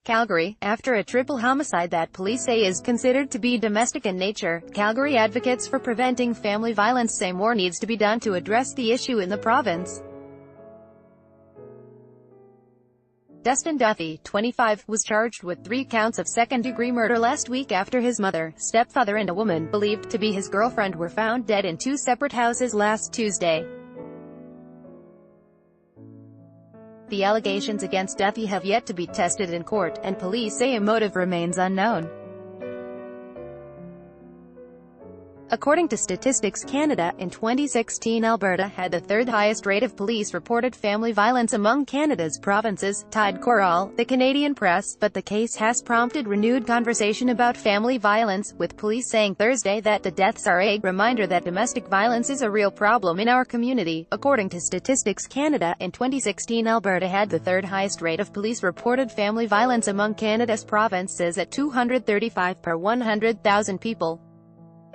Calgary, after a triple homicide that police say is considered to be domestic in nature, Calgary advocates for preventing family violence say more needs to be done to address the issue in the province. Dustin Duffy, 25, was charged with 3 counts of second-degree murder last week after his mother, stepfather and a woman, believed to be his girlfriend, were found dead in 2 separate houses last Tuesday. The allegations against Duffy have yet to be tested in court, and police say a motive remains unknown. According to Statistics Canada, in 2016 Alberta had the 3rd highest rate of police-reported family violence among Canada's provinces, tied Corral, the Canadian Press, but the case has prompted renewed conversation about family violence, with police saying Thursday that the deaths are a reminder that domestic violence is a real problem in our community. According to Statistics Canada, in 2016 Alberta had the 3rd highest rate of police-reported family violence among Canada's provinces at 235 per 100,000 people.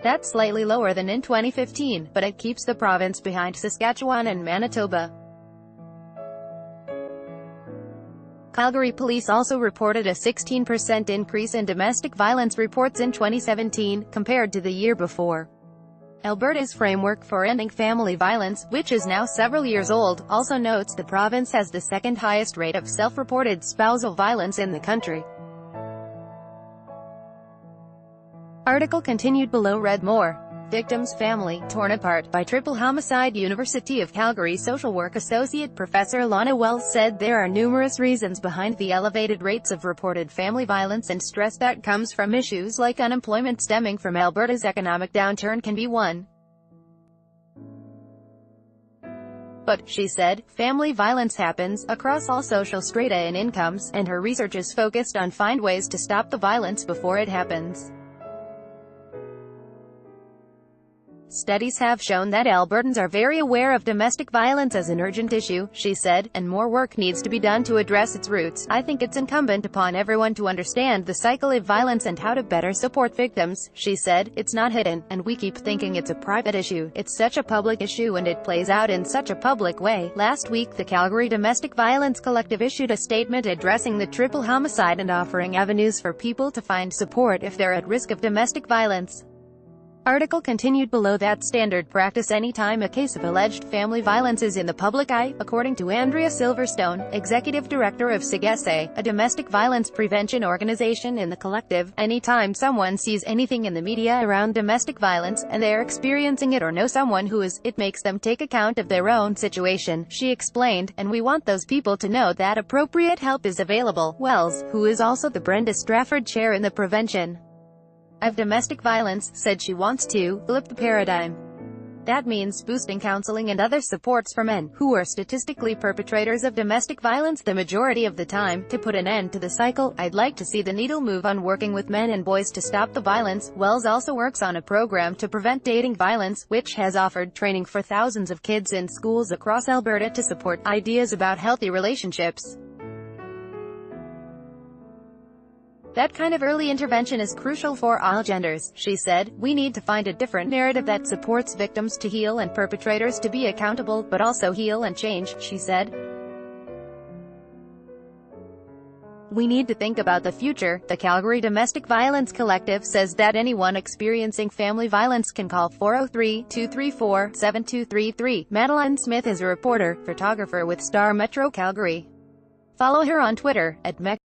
That's slightly lower than in 2015, but it keeps the province behind Saskatchewan and Manitoba. Calgary police also reported a 16% increase in domestic violence reports in 2017, compared to the year before. Alberta's framework for ending family violence, which is now several years old, also notes the province has the 2nd highest rate of self-reported spousal violence in the country. Article continued below. Read more. Victim's family, torn apart by triple homicide. University of Calgary social work associate Professor Lana Wells said there are numerous reasons behind the elevated rates of reported family violence and stress that comes from issues like unemployment stemming from Alberta's economic downturn can be one. But, she said, family violence happens across all social strata and incomes, and her research is focused on find ways to stop the violence before it happens. Studies have shown that Albertans are very aware of domestic violence as an urgent issue, she said, and more work needs to be done to address its roots. I think it's incumbent upon everyone to understand the cycle of violence and how to better support victims, she said. It's not hidden, and we keep thinking it's a private issue. It's such a public issue and it plays out in such a public way. Last week the Calgary Domestic Violence Collective issued a statement addressing the triple homicide and offering avenues for people to find support if they're at risk of domestic violence. Article continued below. That standard practice anytime a case of alleged family violence is in the public eye, according to Andrea Silverstone, executive director of SIGESE, a domestic violence prevention organization in the collective. Anytime someone sees anything in the media around domestic violence, and they're experiencing it or know someone who is, it makes them take account of their own situation, she explained, and we want those people to know that appropriate help is available. Wells, who is also the Brenda Strafford Chair in the Prevention of Domestic Violence, said she wants to flip the paradigm. That means boosting counseling and other supports for men, who are statistically perpetrators of domestic violence the majority of the time, to put an end to the cycle. I'd like to see the needle move on working with men and boys to stop the violence. Wells also works on a program to prevent dating violence, which has offered training for thousands of kids in schools across Alberta to support ideas about healthy relationships. That kind of early intervention is crucial for all genders, she said. We need to find a different narrative that supports victims to heal and perpetrators to be accountable, but also heal and change, she said. We need to think about the future. The Calgary Domestic Violence Collective says that anyone experiencing family violence can call 403-234-7233. Madeline Smith is a reporter, photographer with Star Metro Calgary. Follow her on Twitter, @Mec.